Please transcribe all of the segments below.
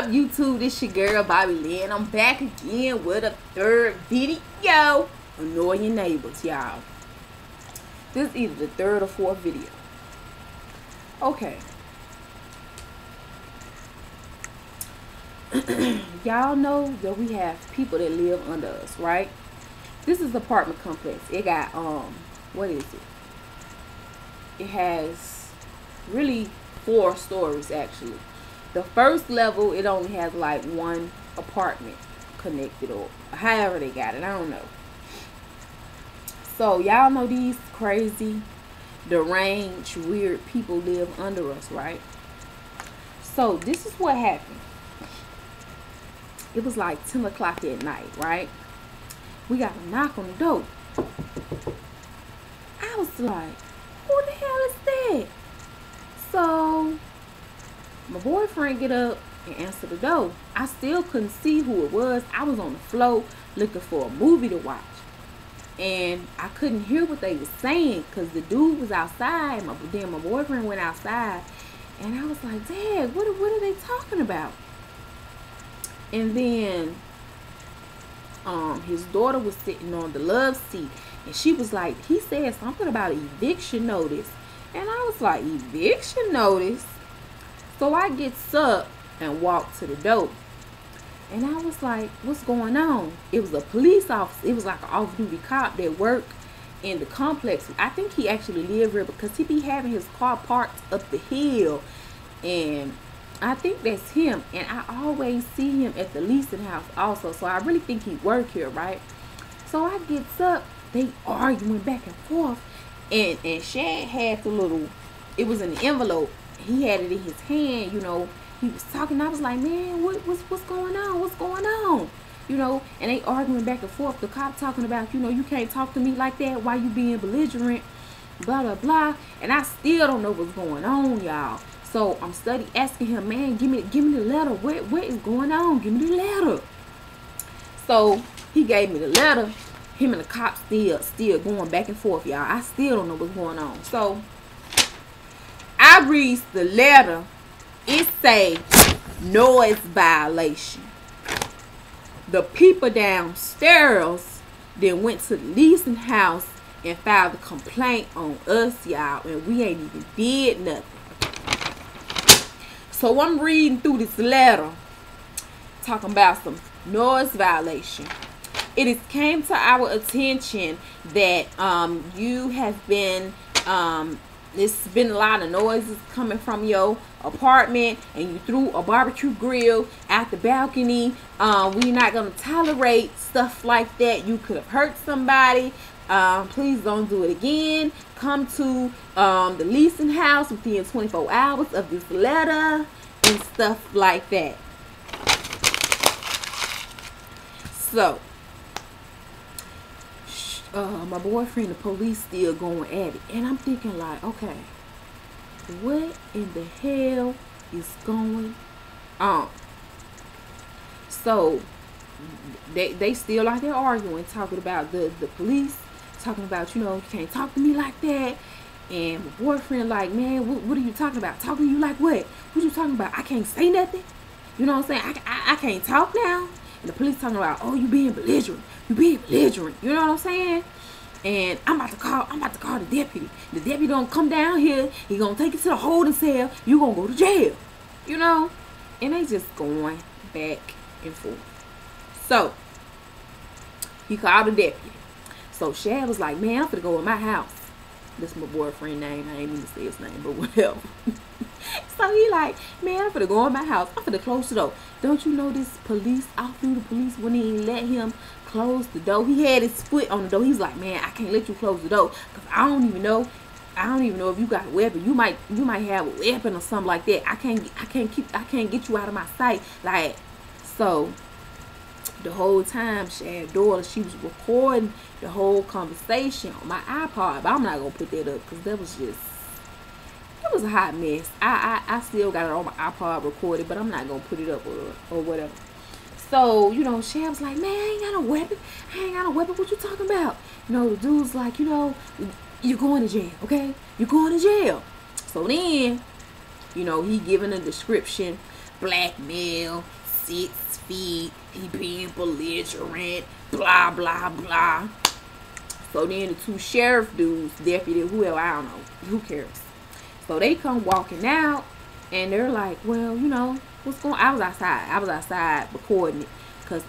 up, YouTube? This your girl Bobby Lynn. I'm back again with a third video. Annoying neighbors, y'all. This is either the third or fourth video. Okay. Y'all know that we have people that live under us, right? This is the apartment complex. It got what is it? It has really 4 stories actually. The first level, it only has like 1 apartment connected, or however they got it, I don't know. So y'all know these crazy, deranged, weird people live under us, right? So this is what happened. It was like 10 o'clock at night, right? We got a knock on the door. I was like, who the hell is that? So my boyfriend get up and answer the door. I still couldn't see who it was. I was on the floor looking for a movie to watch. And I couldn't hear what they were saying because the dude was outside. Then my boyfriend went outside. And I was like, Dad, what are they talking about? And then his daughter was sitting on the love seat. And she was like, he said something about an eviction notice. And I was like, eviction notice? So I gets up and walk to the door. And I was like, what's going on? It was a police officer. It was like an off-duty cop that worked in the complex. I think he actually lived here because he be having his car parked up the hill. And I think that's him. And I always see him at the leasing house also. So I really think he work here, right? So I gets up. They arguing back and forth. And Shad had the little, it was in the envelope. He had it in his hand, you know. He was talking. I was like, man, what's going on? What's going on? You know, and they arguing back and forth. The cop talking about, you know, you can't talk to me like that. Why you being belligerent? Blah, blah, blah. And I still don't know what's going on, y'all. So I'm asking him, man, give me the letter. What is going on? Give me the letter. So he gave me the letter. Him and the cop still going back and forth, y'all. I still don't know what's going on. So I read the letter. It say noise violation. The people downstairs then went to the leasing house and filed a complaint on us, y'all, and we ain't even did nothing. So I'm reading through this letter talking about some noise violation. It has came to our attention that you have been there's been a lot of noises coming from your apartment, and you threw a barbecue grill out the balcony. We're not going to tolerate stuff like that. You could have hurt somebody. Please don't do it again. Come to the leasing house within 24 hours of this letter and stuff like that. So my boyfriend, the police still going at it, and I'm thinking like, okay, what in the hell is going on? So they still out there arguing, talking about the police, talking about, you know, you can't talk to me like that. And my boyfriend like, man, what are you talking about? Talking to you like what? What you talking about? I can't say nothing. You know what I'm saying? I can't talk now. And the police talking about, oh, you being belligerent. You being belligerent. You know what I'm saying? And I'm about to call the deputy. The deputy don't come down here. He gonna take you to the holding cell. You gonna go to jail. You know? And they just going back and forth. So he called the deputy. So Shad was like, man, I'm finna go in my house. This is my boyfriend's name. I ain't even say his name, but whatever. So he like, man, I'm finna go in my house. I'm finna close the door. Don't you know this police officer, the police wouldn't even let him close the door. He had his foot on the door. He's like, man, I can't let you close the door because I don't even know if you got a weapon. You might have a weapon or something like that. I can't get you out of my sight. Like, so the whole time, Shad's daughter, she was recording the whole conversation on my iPod. But I'm not gonna put that up because that was just, it was a hot mess. I still got it on my iPod recorded, but I'm not gonna put it up or whatever. So, you know, Shad was like, man, I ain't got no weapon. I ain't got no weapon. What you talking about? You know, the dude's like, you know, you're going to jail, okay? You're going to jail. So then, you know, he giving a description blackmail, 6 feet, he being belligerent, blah, blah, blah. So then the 2 sheriff dudes, deputy, whoever, I don't know, who cares? So they come walking out, and they're like, well, you know, what's going on? I was outside recording it, because,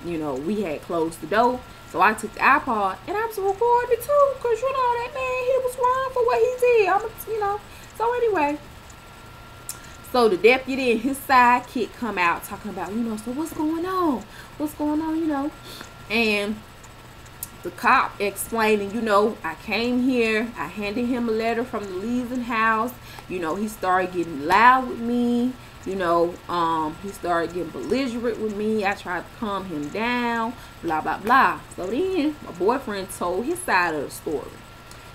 you know, we had closed the door. So I took the iPod, and I was recording it too, because, you know, that man, he was wrong for what he did. You know. So anyway, so the deputy and his sidekick come out talking about, you know, so what's going on? What's going on, you know? And the cop explaining, you know, I came here, I handed him a letter from the leasing house. You know, he started getting loud with me. You know, he started getting belligerent with me. I tried to calm him down, blah, blah, blah. So then my boyfriend told his side of the story.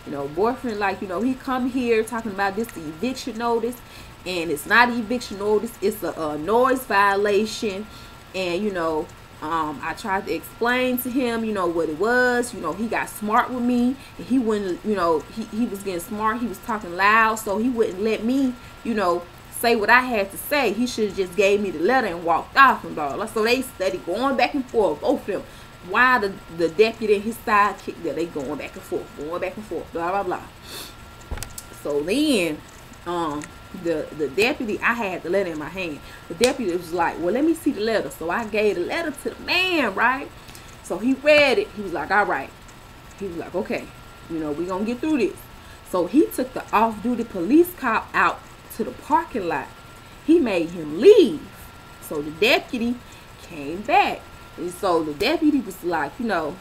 You know, boyfriend, like, you know, he come here talking about this eviction notice, and it's not an eviction notice, it's a noise violation. And, you know, I tried to explain to him, you know, what it was. You know, he got smart with me, and he wouldn't, you know, he was getting smart. He was talking loud, so he wouldn't let me, you know, say what I had to say. He should have just gave me the letter and walked off and blah, blah. So they study going back and forth, both of them. Why the deputy and his sidekick, that they going back and forth, blah, blah, blah. So then, the deputy, I had the letter in my hand. The deputy was like, well, let me see the letter. So I gave the letter to the man, right? So he read it. He was like, all right. He was like, okay, you know, we're going to get through this. So he took the off-duty police cop out to the parking lot. He made him leave. So the deputy came back. And so the deputy was like, you know,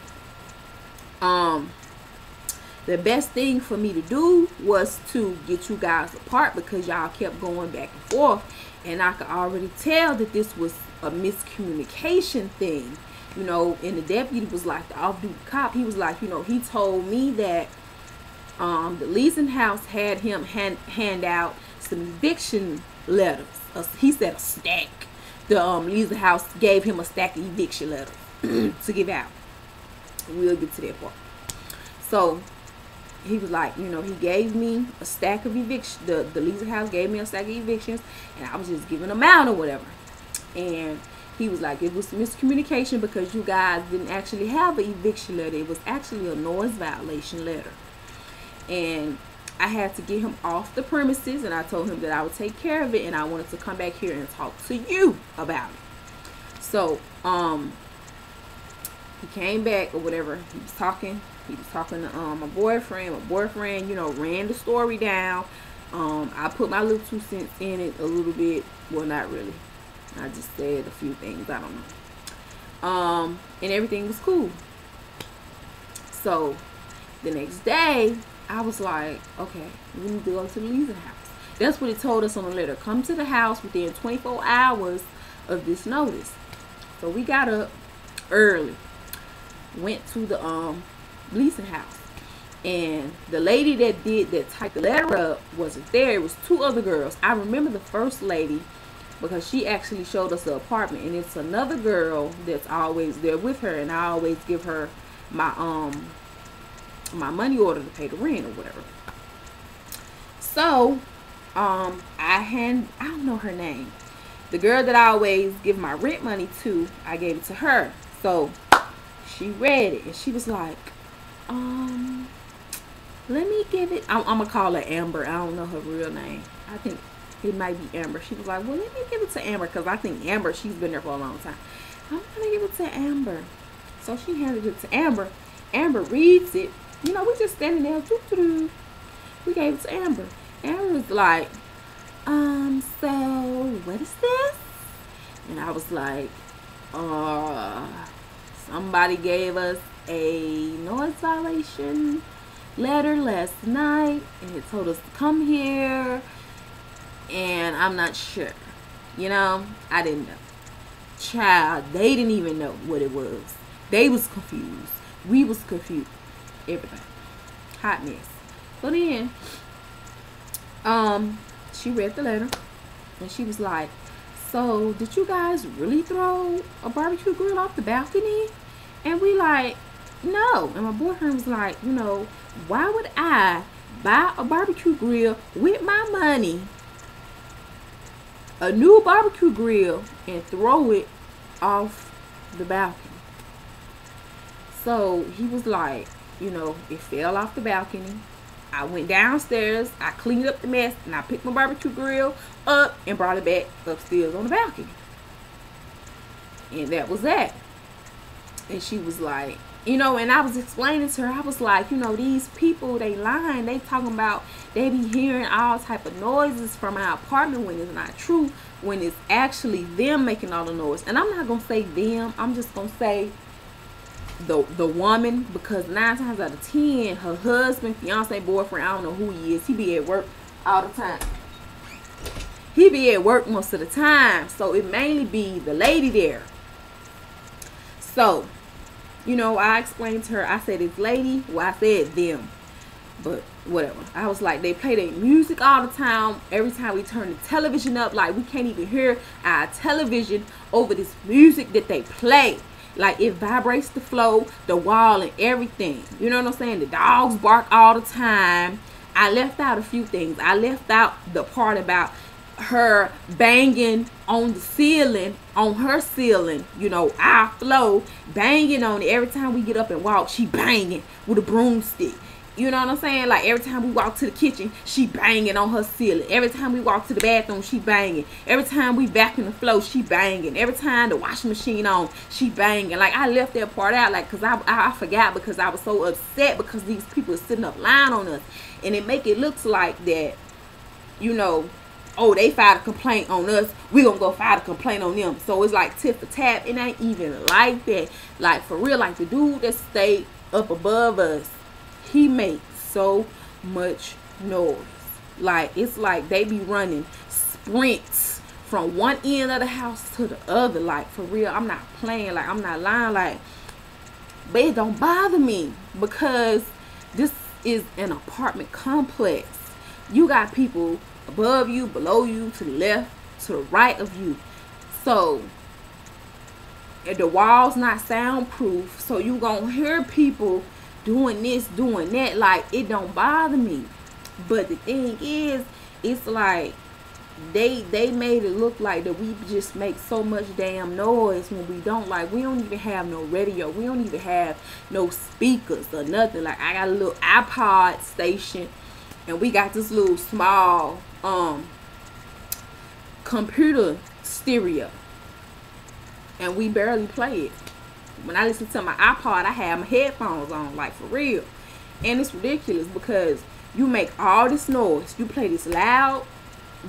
the best thing for me to do was to get you guys apart, because y'all kept going back and forth, and I could already tell that this was a miscommunication thing, you know. And the deputy was like, the off-duty cop, he was like, you know, he told me that the leasing house had him hand out some eviction letters. He said a stack. The leasing house gave him a stack of eviction letters to give out. We'll get to that part. So he was like, you know, he gave me a stack of evictions. The leasing house gave me a stack of evictions, and I was just giving them out or whatever. And he was like, it was miscommunication, because you guys didn't actually have an eviction letter. It was actually a noise violation letter. And I had to get him off the premises, and I told him that I would take care of it, and I wanted to come back here and talk to you about it. So he came back or whatever. He was talking to my boyfriend. My boyfriend, you know, ran the story down. I put my little 2 cents in it a little bit. Well, not really. I just said a few things. I don't know. And everything was cool. So the next day, I was like, okay, we need to go to the leasing house. That's what it told us on the letter. Come to the house within 24 hours of this notice. So we got up early, went to the leasing house, and the lady that typed the letter up wasn't there. It was 2 other girls. I remember the first lady because she actually showed us the apartment, and it's another girl that's always there with her, and I always give her my my money order to pay the rent or whatever. So I don't know her name. The girl that I always give my rent money to, I gave it to her. So she read it, and she was like, let me give it, I'm gonna call her Amber. I don't know her real name. I think it might be Amber. She was like, well, let me give it to Amber, because I think Amber, she's been there for a long time. I'm gonna give it to Amber. So she handed it to Amber. Amber reads it. You know, we just standing there. We gave it to Amber. Amber was like, so what is this? And I was like, somebody gave us a noise violation letter last night, and it told us to come here, and I'm not sure. You know, I didn't know. Child, they didn't even know what it was. They was confused. We was confused. Everybody. Hot mess. So then, she read the letter, and she was like, so did you guys really throw a barbecue grill off the balcony? And we like, no. And my boyfriend was like, you know, why would I buy a barbecue grill with my money a new barbecue grill and throw it off the balcony. So he was like, it fell off the balcony. I went downstairs, I cleaned up the mess, and I picked my barbecue grill up and brought it back upstairs on the balcony. And that was that. And she was like, and I was explaining to her, I was like, these people, they lying. They talking about they be hearing all type of noises from our apartment when it's not true, when it's actually them making all the noise. And I'm not going to say them. I'm just going to say the woman, because 9 times out of 10, her husband, fiance, boyfriend, I don't know who he is, he be at work all the time. He be at work most of the time. So it mainly be the lady there. So, I explained to her, I said this lady, well, I said them, but whatever. I was like, they play their music all the time. Every time we turn the television up, like we can't even hear our television over this music that they play. Like it vibrates the floor, the wall, and everything. You know what I'm saying? The dogs bark all the time. I left out a few things. I left out the part about her banging on the ceiling, on her ceiling, our floor, banging on it. Every time we get up and walk, she banging with a broomstick. You know what I'm saying? Like every time we walk to the kitchen, she banging on her ceiling. Every time we walk to the bathroom, she banging. Every time we vacuum the floor, she banging. Every time the washing machine on, she banging. Like I left that part out, like, because I forgot, because I was so upset because these people are sitting up lying on us. And it make it look like that, oh, they filed a complaint on us, we gonna go file a complaint on them. So it's like tit for tat. It ain't even like that. Like for real, like the dude that stayed up above us, he makes so much noise. Like it's like they be running sprints from one end of the house to the other. Like for real, I'm not playing. Like I'm not lying. Like, but it don't bother me because this is an apartment complex. You got people above you, below you, to the left, to the right of you. So the wall's not soundproof, so you gonna hear people doing this, doing that. Like it don't bother me. But the thing is, it's like they made it look like that we just make so much damn noise when we don't. Like we don't even have no radio, we don't even have no speakers or nothing. Like I got a little iPod station, and we got this little small computer stereo, and we barely play it. When I listen to my iPod, I have my headphones on, like for real. And it's ridiculous because you make all this noise, you play this loud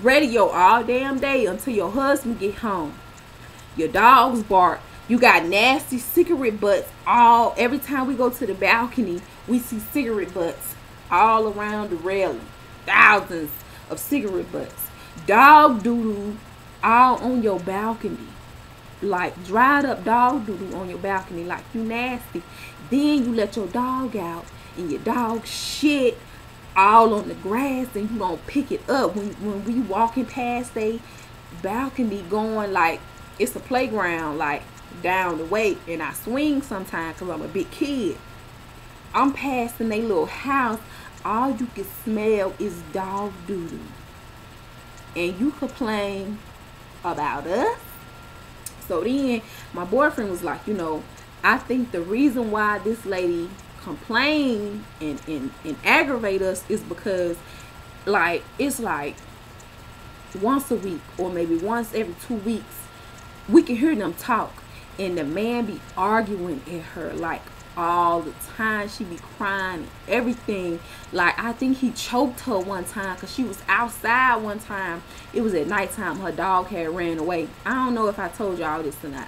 radio all damn day until your husband get home. Your dogs bark. You got nasty cigarette butts every time we go to the balcony, we see cigarette butts all around the railing. Thousands of cigarette butts. Dog doo-doo all on your balcony. Like dried up dog doo-doo on your balcony. Like you nasty. Then you let your dog out and your dog shit all on the grass, and you gonna pick it up when we walking past a balcony going, like it's a playground like down the way, and I swing sometimes because I'm a big kid. I'm passing their little house, all you can smell is dog doo-doo, and you complain about us. So then my boyfriend was like, I think the reason why this lady complain and aggravate us is because like it's like once a week or maybe once every 2 weeks we can hear them talk, and the man be arguing at her like all the time. She be crying and everything. Like I think he choked her one time because she was outside one time. It was at nighttime. Her dog had ran away. I don't know if I told y'all this or not.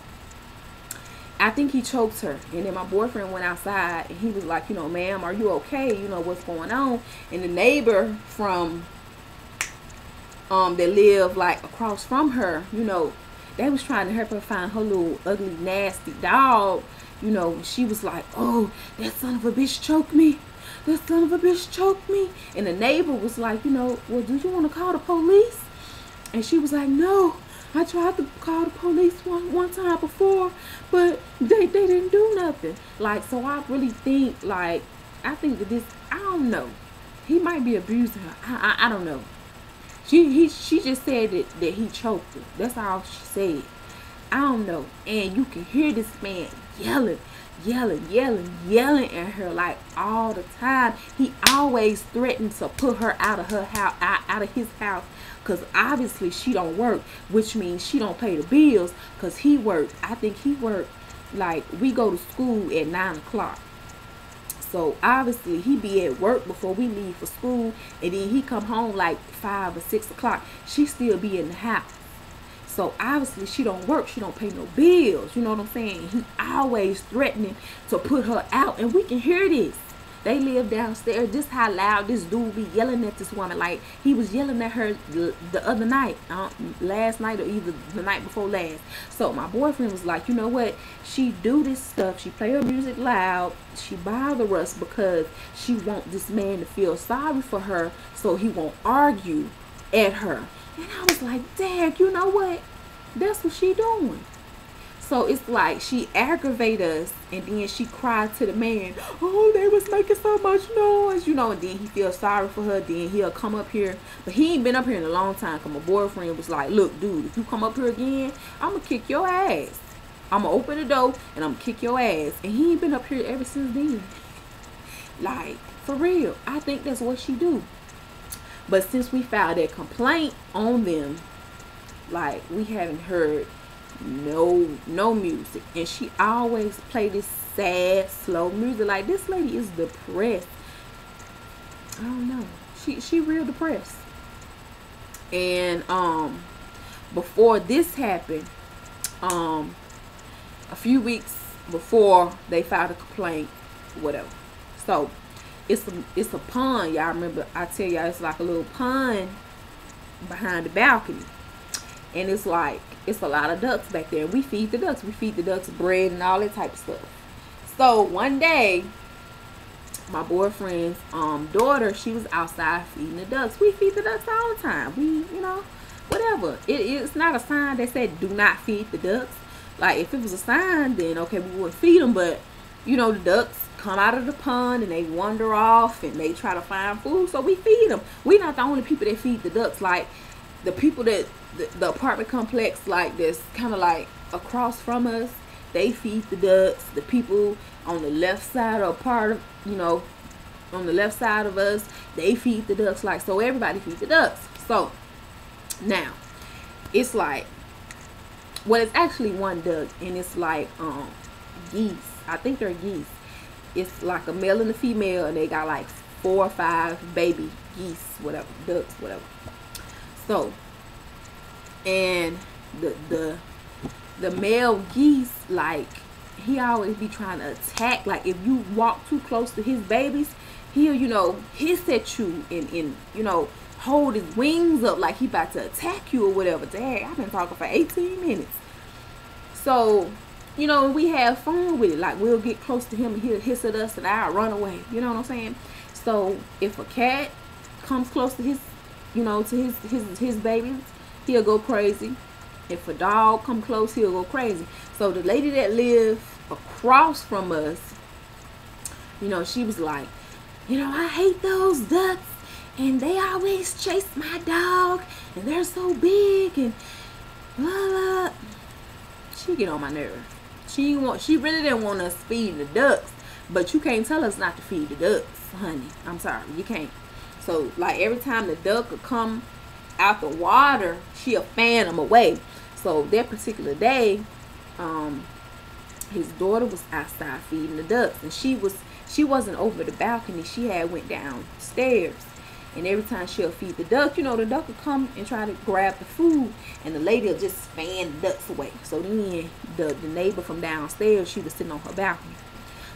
I think he choked her, and then my boyfriend went outside and he was like, ma'am, are you okay? What's going on? And the neighbor from that lived like across from her, they was trying to help her find her little ugly nasty dog. She was like, oh, that son of a bitch choked me. That son of a bitch choked me. And the neighbor was like, well, do you want to call the police? And she was like, no, I tried to call the police one time before, but they didn't do nothing. Like, so I really think, like, I think that this, I don't know. He might be abusing her. I don't know. She just said that he choked her. That's all she said. I don't know. And you can hear this man yelling, yelling at her like all the time. He always threatened to put her out of her house, out of his house, because obviously she don't work, which means she don't pay the bills, because he worked. I think he worked, like, we go to school at 9 o'clock. So obviously he be at work before we leave for school, and then he come home like 5 or 6 o'clock. She still be in the house. So obviously she don't work, she don't pay no bills. You know what I'm saying? He always threatening to put her out, and we can hear this. They live downstairs. This how loud this dude be yelling at this woman. Like, he was yelling at her the other night, last night, or either the night before last. So my boyfriend was like, you know what? She do this stuff. She play her music loud. She bother us because she want this man to feel sorry for her, so he won't argue at her. And I was like, Dad, you know what? That's what she doing. So it's like she aggravate us, and then she cried to the man, oh, they was making so much noise, you know, and then he feels sorry for her. Then he'll come up here, but he ain't been up here in a long time, because my boyfriend was like, look, dude, if you come up here again, I'm gonna kick your ass. I'm gonna open the door and I'm gonna kick your ass. And he ain't been up here ever since then. Like, for real, I think that's what she do. But since we filed that complaint on them, like, we haven't heard no music. And she always play this sad, slow music. Like, this lady is depressed. I don't know. She real depressed. And before this happened, a few weeks before they filed a complaint, whatever. So it's a pond, y'all remember I tell y'all, it's like a little pond behind the balcony, and it's like, it's a lot of ducks back there. We feed the ducks bread and all that type of stuff. So one day, my boyfriend's daughter, she was outside feeding the ducks. We feed the ducks all the time. We, you know, whatever. It's not a sign that said do not feed the ducks. Like, if it was a sign, then okay, we wouldn't feed them. But you know, the ducks come out of the pond and they wander off and they try to find food, so we feed them. We're not the only people that feed the ducks. Like, the people that the apartment complex, like, that's kind of like across from us, they feed the ducks. The people on the left side or part of, you know, on the left side of us, they feed the ducks. Like, so everybody feeds the ducks. So now it's like, well, it's actually one duck, and it's like geese. I think they're geese. It's like a male and a female, and they got like 4 or 5 baby geese, whatever, ducks, whatever. So, and the male geese, like, he always be trying to attack. Like, if you walk too close to his babies, he'll, you know, hiss at you and you know, hold his wings up like he about to attack you or whatever. Dang, I've been talking for 18 minutes. So, you know, we have fun with it. Like, we'll get close to him and he'll hiss at us and I'll run away. You know what I'm saying? So if a cat comes close to his, you know, to his babies, he'll go crazy. If a dog come close, he'll go crazy. So the lady that lived across from us, you know, she was like, you know, I hate those ducks, and they always chase my dog, and they're so big, and blah, blah. She get on my nerve. She really didn't want us feeding the ducks, but you can't tell us not to feed the ducks, honey. I'm sorry, you can't. So, like, every time the duck would come out the water, she'll fan them away. So that particular day, his daughter was outside feeding the ducks, and she wasn't over the balcony. She had went downstairs, and every time she'll feed the duck, you know, the duck will come and try to grab the food, and the lady will just fan the ducks away. So then the neighbor from downstairs, she was sitting on her balcony.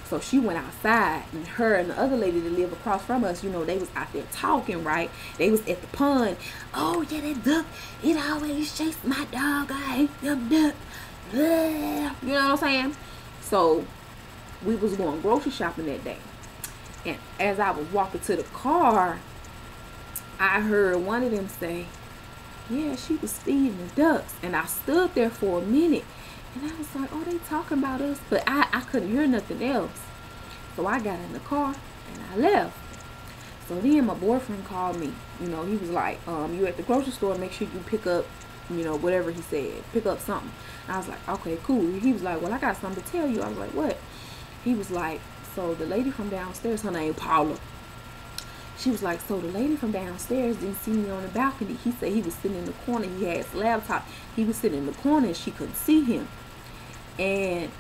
So she went outside, and her and the other lady that lived across from us, you know, they was out there talking, right? They was at the pond. Oh, yeah, that duck, it always chased my dog. I hate them ducks. Blah. You know what I'm saying? So we was going grocery shopping that day. And as I was walking to the car, I heard one of them say, yeah, she was feeding the ducks. And I stood there for a minute. And I was like, oh, they talking about us. But I couldn't hear nothing else. So I got in the car and I left. So then my boyfriend called me. You know, he was like, you at the grocery store, make sure you pick up, you know, whatever he said. Pick up something. I was like, okay, cool. He was like, well, I got something to tell you. I was like, what? He was like, so the lady from downstairs, her name Paula. She was like, so the lady from downstairs didn't see me on the balcony. He said he was sitting in the corner. He had his laptop. He was sitting in the corner and she couldn't see him. And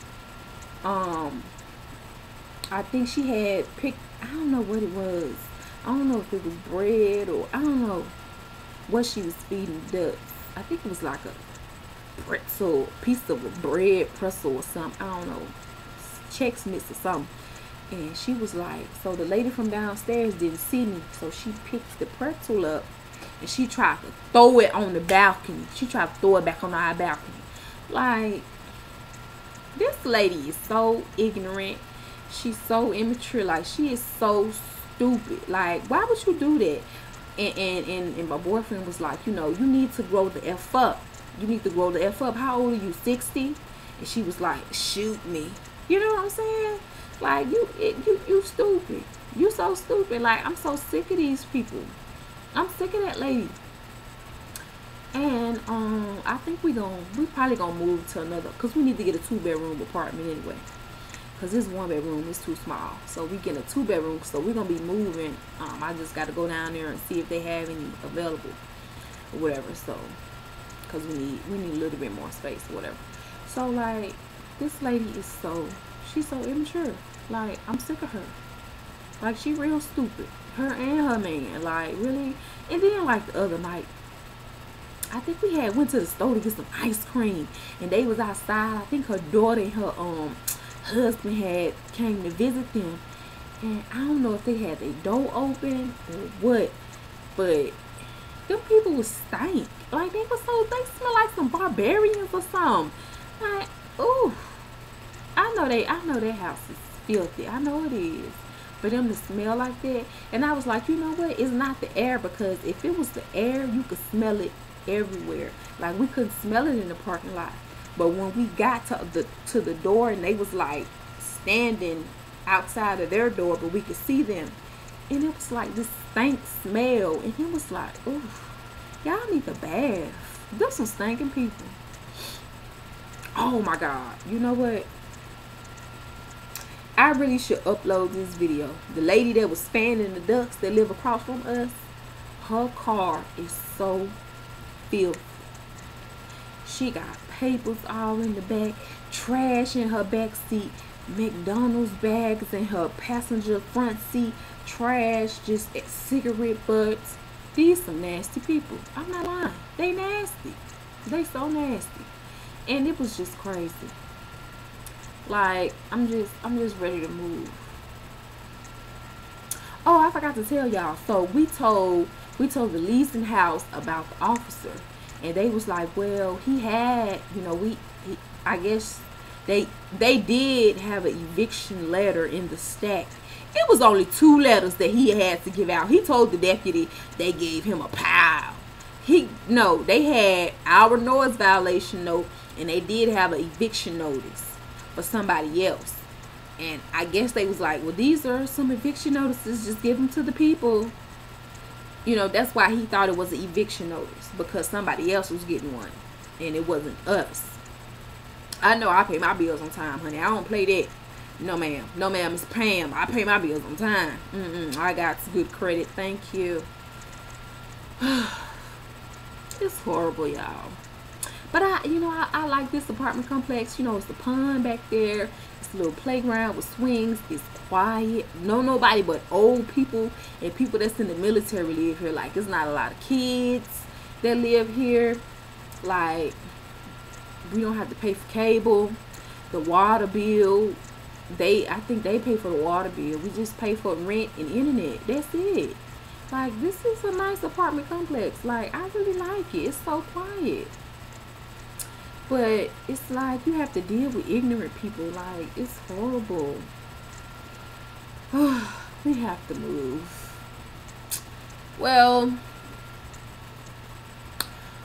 I think she had picked, I don't know what it was. I don't know if it was bread or I don't know what she was feeding ducks. I think it was like a pretzel, piece of a bread pretzel or something. I don't know. Chex Mix or something. And she was like, so the lady from downstairs didn't see me. So she picked the pretzel up and she tried to throw it on the balcony. She tried to throw it back on our balcony. Like, this lady is so ignorant. She's so immature. Like, she is so stupid. Like, why would you do that? And my boyfriend was like, you know, you need to grow the F up. You need to grow the F up. How old are you, 60? And she was like, shoot me. You know what I'm saying? Like, you stupid. You so stupid. Like, I'm so sick of these people. I'm sick of that lady. And I think we probably gonna move to another, because we need to get a 2-bedroom apartment anyway. Because this 1-bedroom is too small. So we get a 2-bedroom. So we're gonna be moving. I just got to go down there and see if they have any available or whatever. So, because we need a little bit more space or whatever. So, like, this lady is she's so immature. Like, I'm sick of her. Like, she real stupid. Her and her man. Like, really. And then, like, the other night, I think we went to the store to get some ice cream. And they was outside. I think her daughter and her husband came to visit them. And I don't know if they had their door open or what. But them people was stank. Like, they smell like some barbarians or something. Like, ooh. I know their house is filthy. I know it is. For them to smell like that. And I was like, you know what? It's not the air, because if it was the air, you could smell it everywhere. Like, we couldn't smell it in the parking lot. But when we got to the door, and they was like standing outside of their door, but we could see them. And it was like this stank smell. And it was like, ooh, y'all need the bath. There's some stinking people. Oh my God. You know what? I really should upload this video. The lady that was fanning the ducks that live across from us, her car is so filthy. She got papers all in the back, trash in her back seat, McDonald's bags in her passenger front seat, trash, just cigarette butts. These some nasty people. I'm not lying. They nasty. They so nasty. And it was just crazy. Like, I'm just ready to move. Oh, I forgot to tell y'all. So we told the leasing house about the officer, and they was like, well, he had, you know, I guess they did have an eviction letter in the stack. It was only 2 letters that he had to give out. He told the deputy they gave him a pile. They had our noise violation note, and they did have an eviction notice for somebody else. And I guess they was like, well, these are some eviction notices, just give them to the people. You know, that's why he thought it was an eviction notice, because somebody else was getting one and it wasn't us. I know I pay my bills on time, honey. I don't play that. No ma'am, it's Pam. I pay my bills on time. I got good credit, thank you. It's horrible, y'all. But I like this apartment complex. You know, it's the pond back there. It's a little playground with swings. It's quiet. Nobody but old people and people that's in the military live here. Like, it's not a lot of kids that live here. Like, we don't have to pay for cable. The water bill, I think they pay for the water bill. We just pay for rent and internet. That's it. Like, this is a nice apartment complex. Like, I really like it. It's so quiet. But it's like you have to deal with ignorant people. Like, it's horrible. We have to move. Well,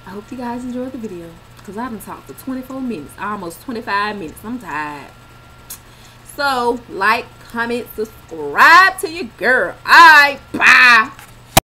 I hope you guys enjoyed the video, because I haven't talked for 24 minutes, almost 25 minutes. I'm tired. So, like, comment, subscribe to your girl. Alright, bye.